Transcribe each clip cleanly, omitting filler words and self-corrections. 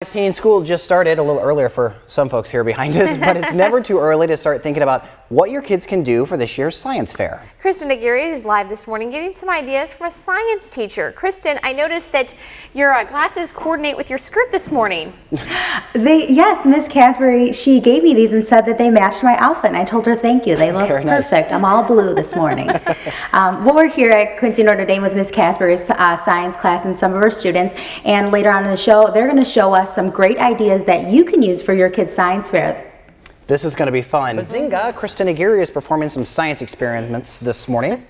15 school just started a little earlier for some folks here behind us, but it's never too early to start thinking about what your kids can do for this year's science fair. Kristen Aguirre is live this morning getting some ideas from a science teacher. Kristen, I noticed that your glasses coordinate with your skirt this morning. Yes, Miss Casbury, she gave me these and said that they matched my outfit, and I told her thank you. They look Very perfect. nice. I'm all blue this morning. Well, we're here at Quincy Notre Dame with Miss Casbury's science class and some of her students, and later on in the show, they're going to show us some great ideas that you can use for your kids' science fair. This is going to be fun. Bazinga, Kristen Aguirre is performing some science experiments this morning.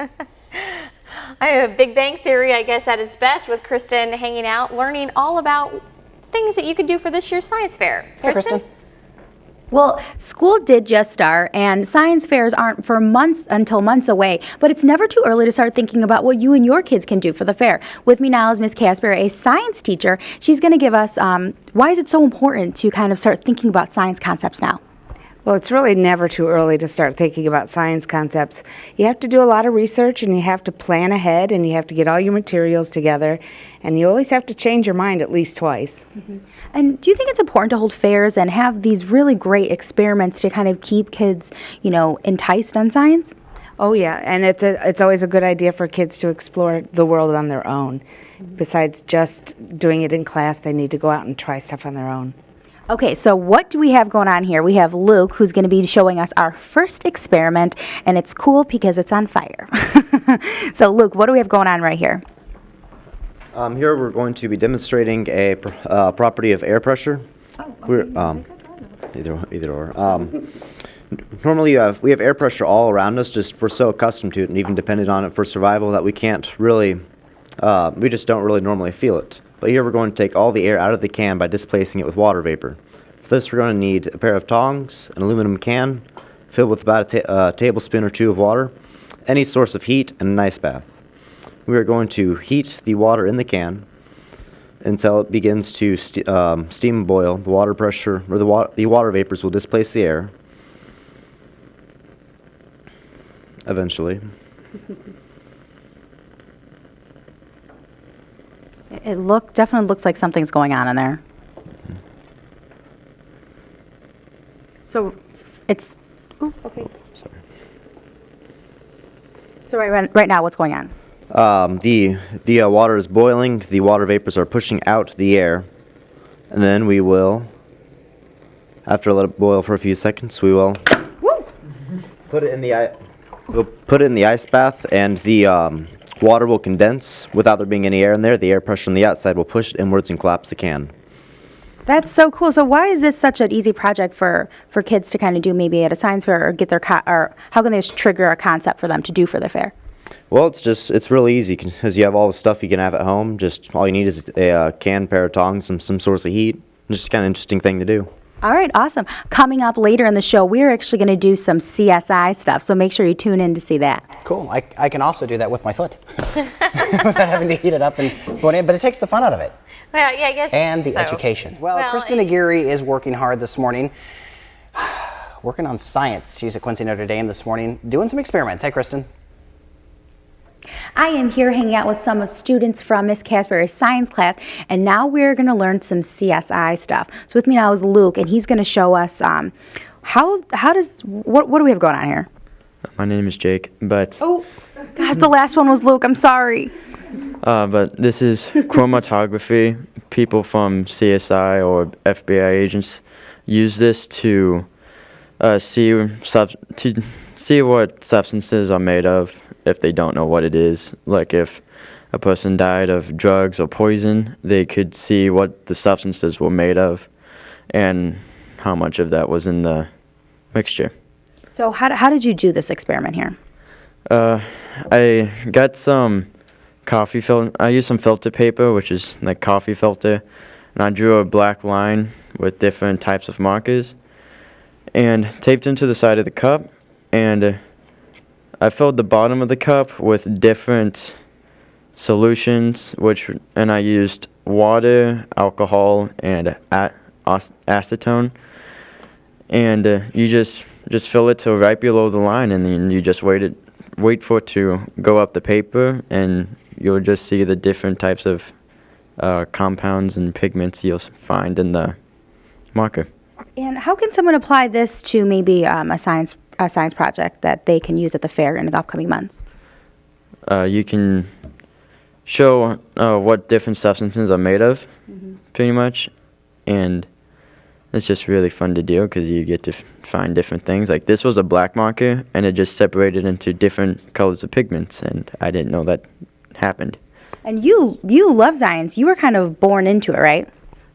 I have a Big Bang Theory, I guess, at its best with Kristen hanging out, learning all about things that you could do for this year's science fair. Hey, Kristen. Well, school did just start, and science fairs aren't for months until months away, but it's never too early to start thinking about what you and your kids can do for the fair. With me now is Miss Casbury, a science teacher. She's going to give us why is it so important to kind of start thinking about science concepts now? Well, it's really never too early to start thinking about science concepts. You have to do a lot of research, and you have to plan ahead, and you have to get all your materials together, and you always have to change your mind at least twice. Mm-hmm. And do you think it's important to hold fairs and have these really great experiments to kind of keep kids, enticed on science? Oh yeah, and it's always a good idea for kids to explore the world on their own. Mm-hmm. Besides just doing it in class, they need to go out and try stuff on their own. Okay, so what do we have going on here? We have Luke, who's going to be showing us our first experiment, and it's cool because it's on fire. So Luke, what do we have going on right here? Here we're going to be demonstrating a property of air pressure. Oh, okay. Either or. Normally we have air pressure all around us, just we're so accustomed to it and even dependent on it for survival that we can't really, we just don't really normally feel it. But here we're going to take all the air out of the can by displacing it with water vapor. For this we're going to need a pair of tongs, an aluminum can filled with about a tablespoon or two of water, any source of heat, and an ice bath. We are going to heat the water in the can until it begins to steam and boil. The water pressure, or the water vapors will displace the air eventually. It definitely looks like something's going on in there. Mm-hmm. So it's, okay. Sorry. So right now, what's going on? The water is boiling. The water vapors are pushing out the air, and then we will, after let it boil for a few seconds, we will put it in the ice bath, and the water will condense without there being any air in there. The air pressure on the outside will push it inwards and collapse the can. That's so cool. So why is this such an easy project for kids to kind of do maybe at a science fair or get their or how can they trigger a concept for them to do for the fair? Well, it's really easy because you have all the stuff you can have at home. Just all you need is a can, pair of tongs, some source of heat. It's just kind of an interesting thing to do. All right, awesome. Coming up later in the show, we're actually going to do some CSI stuff, so make sure you tune in to see that. Cool. I can also do that with my foot without having to heat it up and going in, but it takes the fun out of it. Well, yeah, I guess. And the so. education. Well, Kristen Aguirre is working hard this morning, working on science. She's at Quincy Notre Dame this morning, doing some experiments. Hey, Kristen. I am here hanging out with some of students from Miss Casbury's science class, and now we're going to learn some CSI stuff. So with me now is Luke, and he's going to show us what do we have going on here? My name is Jake, but oh gosh, the last one was Luke. I'm sorry. But this is chromatography. People from CSI or FBI agents use this to see what substances are made of if they don't know what it is. Like if a person died of drugs or poison, they could see what the substances were made of and how much of that was in the mixture. So how did you do this experiment here? I got some coffee filter. I used some filter paper, which is like coffee filter, and I drew a black line with different types of markers and taped into the side of the cup, and I filled the bottom of the cup with different solutions, and I used water, alcohol, and acetone. And you just fill it till right below the line, and then you just wait for it to go up the paper, and you'll just see the different types of compounds and pigments you'll find in the marker. And how can someone apply this to maybe a science project that they can use at the fair in the upcoming months? You can show what different substances are made of, pretty much, and it's just really fun to do because you get to find different things. Like this was a black marker, and it just separated into different colors of pigments, and I didn't know that happened. And you love science. You were kind of born into it, right?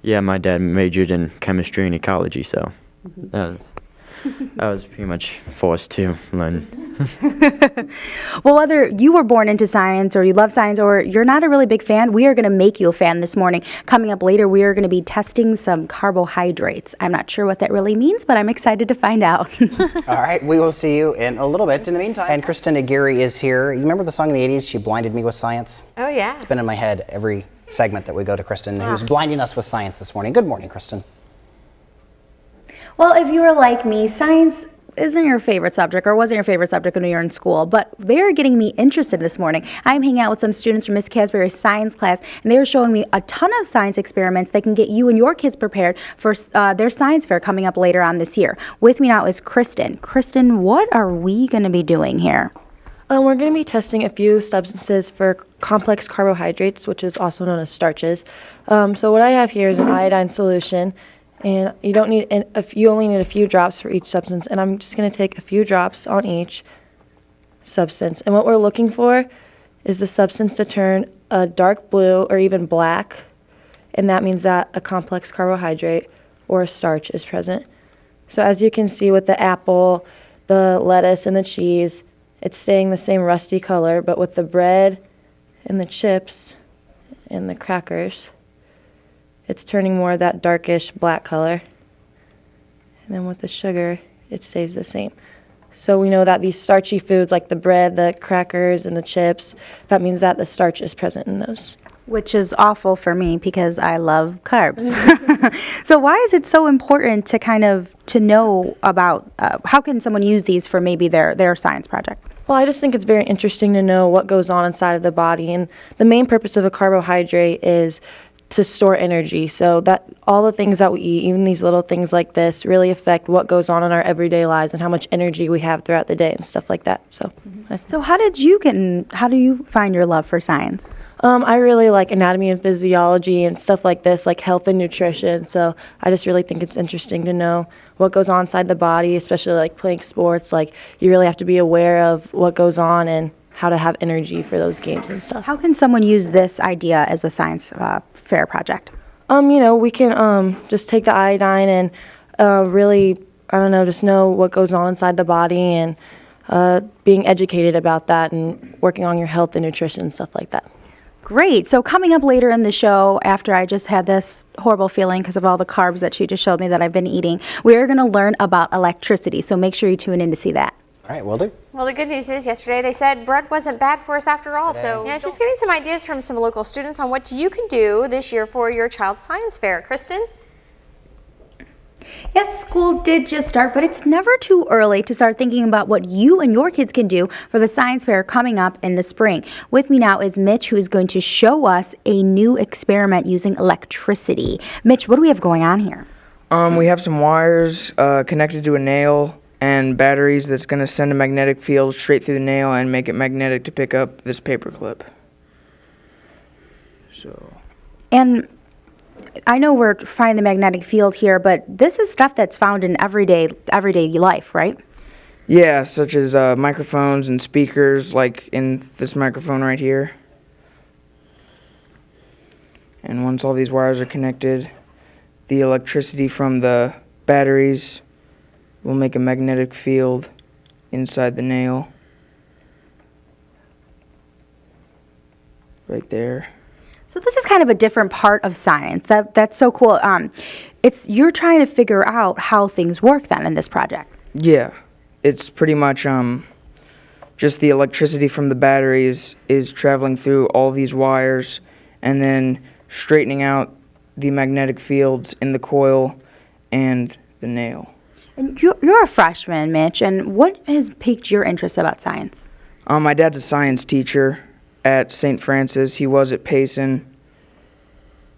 Yeah, my dad majored in chemistry and ecology, so I was pretty much forced to learn. Well, whether you were born into science or you love science or you're not a really big fan, we are going to make you a fan this morning. Coming up later, we are going to be testing some carbohydrates. I'm not sure what that really means, but I'm excited to find out. All right, we will see you in a little bit. In the meantime, and Kristen Aguirre is here. You remember the song in the 80s, She Blinded Me with Science? Oh, yeah. It's been in my head every segment that we go to Kristen, who's blinding us with science this morning. Good morning, Kristen. Well, if you were like me, science isn't your favorite subject or wasn't your favorite subject when you were in school, but they're getting me interested this morning. I'm hanging out with some students from Miss Casberry's science class, and they're showing me a ton of science experiments that can get you and your kids prepared for their science fair coming up later on this year. With me now is Kristen. Kristen, what are we going to be doing here? We're going to be testing a few substances for complex carbohydrates, which is also known as starches. So what I have here is an iodine solution, and you only need a few drops for each substance, and I'm just going to take a few drops on each substance. And what we're looking for is the substance to turn a dark blue or even black, and that means that a complex carbohydrate or a starch is present. So as you can see with the apple, the lettuce, and the cheese, it's staying the same rusty color, but with the bread and the chips and the crackers, it's turning more of that darkish black color. And then with the sugar, it stays the same. So we know that these starchy foods like the bread, the crackers, and the chips, that means that the starch is present in those. Which is awful for me because I love carbs. So why is it so important to know about, how can someone use these for maybe their science project? Well, I just think it's very interesting to know what goes on inside of the body. And the main purpose of a carbohydrate is to store energy. So that all the things that we eat, even these little things like this, really affect what goes on in our everyday lives and how much energy we have throughout the day and stuff like that. So how do you find your love for science? I really like anatomy and physiology and stuff like this, like health and nutrition. So I just really think it's interesting to know what goes on inside the body, especially like playing sports. Like you really have to be aware of what goes on and how to have energy for those games and stuff. How can someone use this idea as a science fair project? We can just take the iodine and really, just know what goes on inside the body and being educated about that and working on your health and nutrition and stuff like that. Great. So coming up later in the show, after I just had this horrible feeling because of all the carbs that she just showed me that I've been eating, we're going to learn about electricity. So make sure you tune in to see that. All right, will do. Well, the good news is yesterday they said bread wasn't bad for us after all. So yeah, she's getting some ideas from some local students on what you can do this year for your child's science fair. Kristen? Yes, school did just start, but it's never too early to start thinking about what you and your kids can do for the science fair coming up in the spring. With me now is Mitch, who is going to show us a new experiment using electricity. Mitch, what do we have going on here? We have some wires connected to a nail and batteries that's going to send a magnetic field straight through the nail and make it magnetic to pick up this paper clip. And I know we're finding the magnetic field here, but this is stuff that's found in everyday life, right? Yeah, such as microphones and speakers, like in this microphone right here. And once all these wires are connected, the electricity from the batteries will make a magnetic field inside the nail. Right there. So this is kind of a different part of science. That's so cool. You're trying to figure out how things work then in this project. Yeah, it's pretty much just the electricity from the batteries is traveling through all these wires and then straightening out the magnetic fields in the coil and the nail. And you're a freshman, Mitch, and what has piqued your interest about science? My dad's a science teacher at St. Francis. He was at Payson.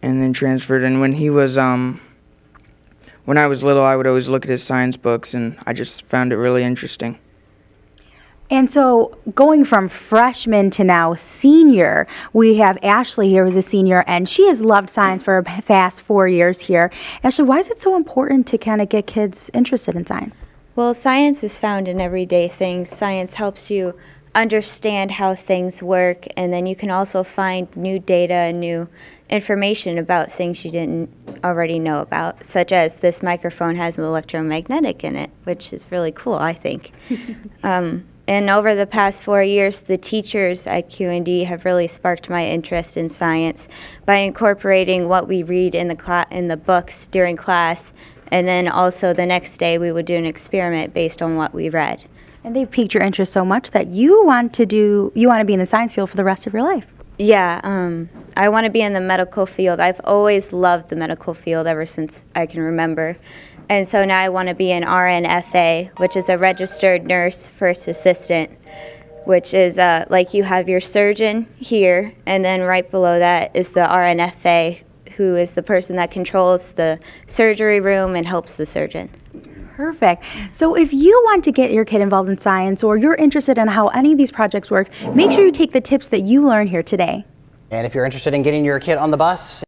and then transferred. And when he was when I was little, I would always look at his science books, and I just found it really interesting. And so going from freshman to now senior, we have Ashley here who's a senior, and she has loved science for the past 4 years here. Ashley, why is it so important to kind of get kids interested in science? Well, science is found in everyday things. Science helps you understand how things work, and then you can also find new data and new information about things you didn't already know about, such as this microphone has an electromagnetic in it, which is really cool, I think. And over the past 4 years, the teachers at Q&D have really sparked my interest in science by incorporating what we read in the books during class, and then also the next day we would do an experiment based on what we read. And they've piqued your interest so much that you want to be in the science field for the rest of your life. Yeah, I want to be in the medical field. I've always loved the medical field ever since I can remember. And so now I want to be an RNFA, which is a registered nurse first assistant, which is like you have your surgeon here, and then right below that is the RNFA, who is the person that controls the surgery room and helps the surgeon. Perfect. So if you want to get your kid involved in science, or you're interested in how any of these projects work, make sure you take the tips that you learn here today. And if you're interested in getting your kid on the bus